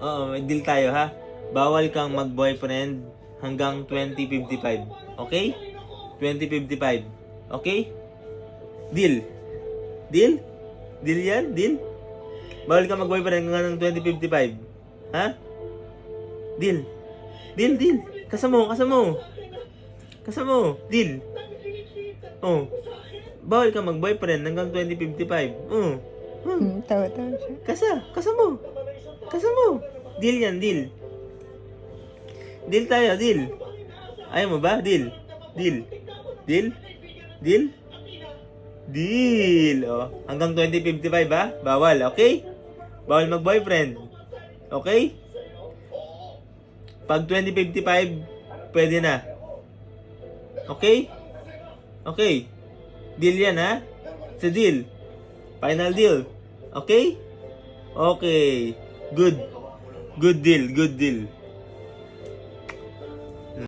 Oo, may deal tayo ha. Bawal kang mag-boyfriend hanggang 2055. Okay? 2055. Okay? Deal. Deal? Deal yan? Deal? Bawal kang mag-boyfriend hanggang 2055. Ha? Deal. Deal, deal. Kasamo. Deal. Oh. Bawal kang mag-boyfriend hanggang 2055. Oh. Tawa-tawa siya. Kasamo. Deal yan, deal. Deal tayo, deal. Ayaw mo ba? Deal. Deal. Oh, hanggang 2055 ha? Bawal, okay? Bawal mag-boyfriend. Okay? Pag 2055, pwede na. Okay? Okay. Deal yan ha? It's a deal. Final deal. Okay? Okay. Good deal.